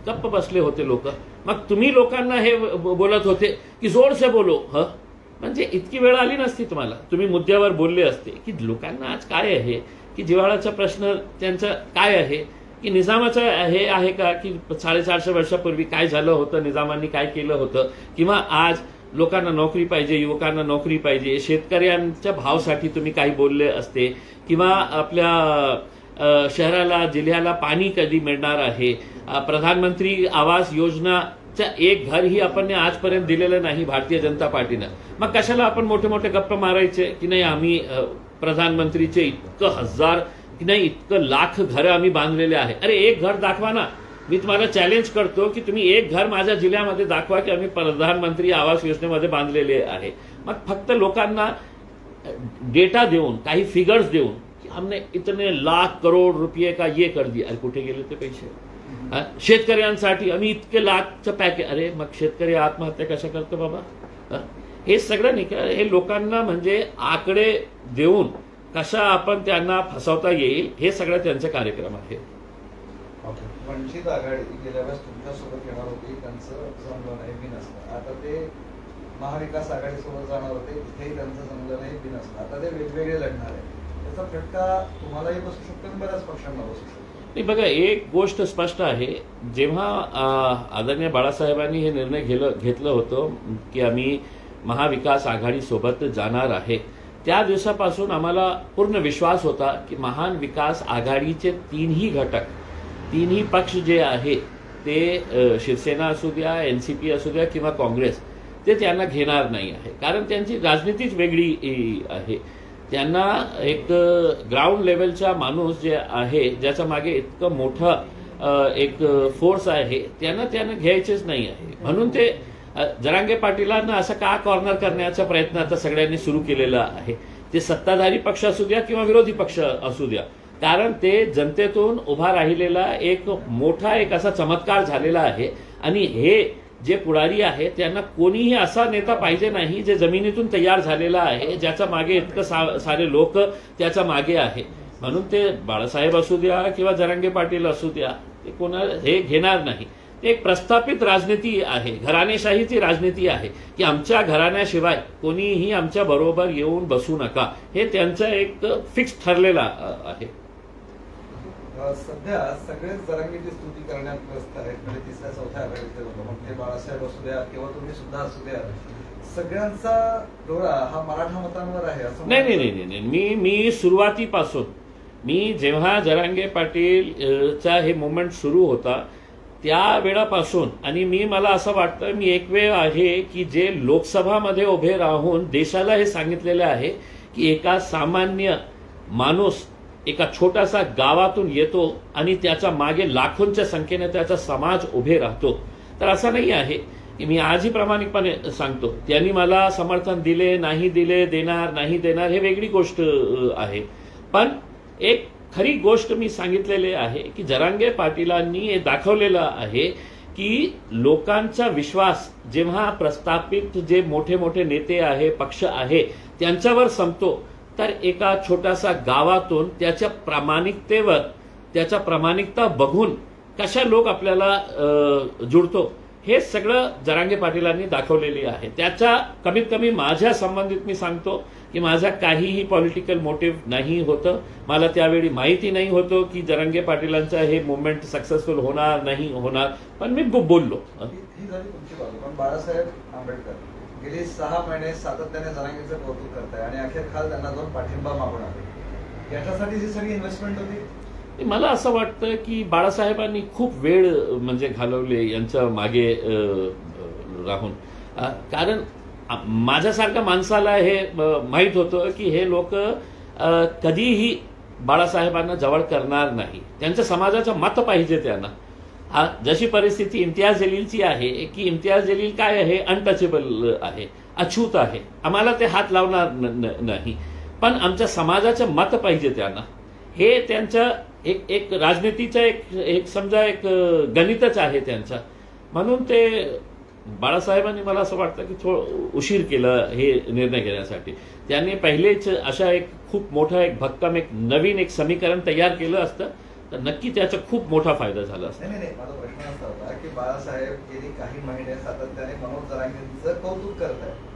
गप्प बसले होते लोक. मग तुम्ही लोकांना हे बोलत होते की जोर से बोलो. म्हणजे इतकी वेळ आली नसती तुम्हाला, तुम्ही मुद्द्यावर बोलले असते की लोकांना आज काय आहे, की जिव्हाळ्याचा प्रश्न त्यांचा काय आहे, की निजामाचं हे आहे का, की 450 वर्षापूर्वी काय झालं होतं, निजामांनी काय केलं होतं, किंवा आज लोकांना नोकरी पाहिजे, युवकांना नोकरी पाहिजे, शेतकऱ्यांच्या भावासाठी तुम्ही काही बोलले असते, किंवा आपल्या शहराला जिल्ह्याला पाणी कधी मिळणार आहे, प्रधानमंत्री आवास योजनाचं एक घरही आपण आजपर्यंत दिलेलं नाही भारतीय जनता पार्टीनं. मग कशाला आपण मोठे मोठे गप्प मारायचे की नाही आम्ही प्रधानमंत्रीचे इतकं हजार की नाही इतकं लाख घरं आम्ही बांधलेले आहे. अरे एक घर दाखवा ना. मी तुम्हाला चॅलेंज करतो की तुम्ही एक घर माझ्या जिल्ह्यामध्ये दाखवा की आम्ही प्रधानमंत्री आवास योजनेमध्ये बांधलेले आहे. मग फक्त लोकांना डेटा देऊन, काही फिगर्स देऊन की हमने इतने लाख करोड रुपये का ये कर दिया. अरे कुठे गेले ते पैसे? शेतकऱ्यांसाठी आम्ही इतके लाखचं पॅकेज. अरे मग शेतकरी आत्महत्या कशा करतो बाबा? हे सगळं नाही का, हे लोकांना म्हणजे आकडे देऊन कशा आपण त्यांना फसवता येईल हे सगळं त्यांचे कार्यक्रम आहे. वंचित आघाडी गेल्या वेळेस तुमच्यासोबत येणार होती, त्यांचं जमलं नाही बिनसलं. आता ते महाविकास आघाडीसोबत जाणार होते, तिथेही त्यांचं जमलं नाही बिनसलं. आता ते वेगवेगळे लढणार आहे. त्याचा फटका तुम्हालाही बसू शकतो आणि बऱ्याच पक्षांना बसू शकतो. नाही बघा, एक गोष्ट स्पष्ट आहे, जेव्हा आदरणीय बाळासाहेबांनी हे निर्णय घेतलं होतं की आम्ही महाविकास आघाडीसोबत जाणार आहे, त्या दिवसापासून आम्हाला पूर्ण विश्वास होता की महान विकास आघाडीचे तीनही घटक, तीनही पक्ष जे आहे ते शिवसेना असू द्या, एनसीपी असू द्या किंवा काँग्रेस, ते त्यांना घेणार नाही आहे. कारण त्यांची राजनीतीच वेगळी आहे. त्यांना एक ग्राउंड लेवलचा माणूस जे आहे, ज्याच्या मागे इतकं मोठं एक फोर्स आहे, त्यांना घ्यायचेच नाही आहे. म्हणून ते जरांगे पाटीलांना असं का कॉर्नर करण्याचा प्रयत्न आता सगळ्यांनी सुरू केलेला आहे. ते सत्ताधारी पक्ष असू द्या किंवा विरोधी पक्ष असू द्या, कारण ते जनतेतून उभा राहिलेला एक मोठा एक असा चमत्कार झालेला आहे. आणि हे जे पुढारी आहे त्यांना कोणीही असा नेता पाहिजे नाही जे जमिनीतून तयार झालेला आहे, ज्याच्या मागे इतकं सारे लोक त्याच्या मागे आहे. म्हणून ते बाळासाहेब असू द्या किंवा जरांगे पाटील असू द्या, ते कोणाला हे घेणार नाही. एक प्रस्थापित राजनीती आहे, घराणेशाहीची राजनीती आहे की आमच्या घराण्याशिवाय कोणीही आमच्या बरोबर येऊन बसू नका, हे त्यांचं एक फिक्स ठरलेलं आहे. सध्या सगळेच जरांगीची स्तुती करण्यात व्यस्त आहेत. म्हणजे तिसऱ्या चौथ्या आघाडीतले लोक, मग ते बाळासाहेब असू द्या किंवा तुम्ही सुद्धा असू द्या, सगळ्यांचा डोळा हा मराठा मतांवर आहे असं नाही. मी सुरुवातीपासून, मी जेव्हा जरांगे पाटीलचा हे मुवमेंट सुरू होता त्या वेळापासून, आणि मला असं वाटतं मी एक वेळ आहे की जे लोकसभामध्ये उभे राहून देशाला हे सांगितलेलं आहे की एका सामान्य माणूस एका छोटासा गावातून येतो आणि त्याच्या मागे लाखोंच्या संख्येने त्याचा समाज उभे राहतो. तर असं नाही आहे की मी आजही प्रामाणिकपणे सांगतो त्यांनी मला समर्थन दिले नाही दिले, देणार नाही देणार, हे वेगळी गोष्ट आहे. पण एक खरी गोष्ट मी सांगितलेली आहे की जरांगे पाटीलांनी हे दाखवलेलं आहे की लोकांचा विश्वास जेव्हा प्रस्थापित जे मोठे मोठे नेते आहे, पक्ष आहे, त्यांच्यावर संपतो, तर एका छोट्याशा गावातून त्याच्या प्रामाणिकतेवर, त्याच्या प्रामाणिकता बघून कशा लोक आपल्याला जुळतो, हे सगळं जरांगे पाटीलांनी दाखवलेली आहे. त्याच्या कमीत कमी माझ्या संबंधित मी सांगतो की माझा काहीही पॉलिटिकल मोटिव्ह नाही होतं. मला त्यावेळी माहिती नाही होतं की जरांगे पाटीलांचं हे मुवमेंट सक्सेसफुल होणार नाही होणार, पण मी बोललो. ही झाली तुमची बाजू. पण बाळासाहेब आंबेडकर गेली 6 महिने सातत्याने जरांगेचं कौतुक करताय आणि अखेर काल त्यांना जाऊन पाठिंबा मागून आले. याच्यासाठी जी सगळी इन्व्हेस्टमेंट होती, मला असं वाटतं की बाळासाहेबांनी खूप वेळ म्हणजे घालवले यांच्या मागे राहून. कारण माझ्यासारख्या माणसाला हे माहीत होतं की हे लोक कधीही बाळासाहेबांना जवळ करणार नाही. त्यांच्या समाजाचं मत पाहिजे त्यांना. जशी परिस्थिती इम्तियाज जलीलची आहे की इम्तियाज जलील काय आहे, अनटचेबल आहे, अछूत आहे, आम्हाला ते हात लावणार नाही, पण आमच्या समाजाचं मत पाहिजे त्यांना. हे त्यांचं एक राजनीतीचं एक समजा एक गणितच आहे त्यांचा. म्हणून ते बाळासाहेबांनी मला असं वाटतं की थोडं उशीर केलं हे निर्णय घेण्यासाठी. त्यांनी पहिलेच अशा एक खूप मोठा एक भक्कम एक नवीन एक समीकरण तयार केलं असतं तर नक्की त्याचा खूप मोठा फायदा झाला असता. नाही, माझा प्रश्न असा होता की बाळासाहेब गेली काही महिने सातत्याने मनोज जरांगेंचं कौतुक करत आहे.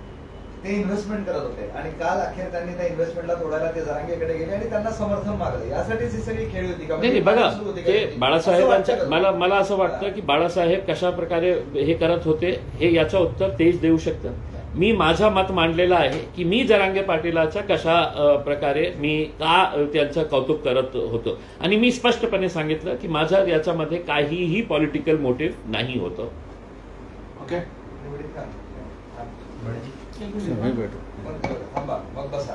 ते इन्व्हेस्टमेंट करत होते आणि काल अखेर त्यांनी त्या इन्व्हेस्टमेंटला तोडायला ते जरांगेकडे गेले आणि त्यांना समर्थन मागलं. यासाठीच ही सगळी खेळी होती का? नाही बघा, ते बाळासाहेबांच्या मला असं वाटतं की बाळासाहेब कशा प्रकारे हे करत होते हे याचं उत्तर तेच देऊ शकतं. मी माझा मत मांडलेलं आहे की मी जरांगे पाटीलाच्या कशा प्रकारे मी का त्यांचं कौतुक करत होतो आणि मी स्पष्टपणे सांगितलं की माझा याच्यामध्ये काहीही पॉलिटिकल मोटिव्ह नाही होतं. ओके, थांबा मग बसा.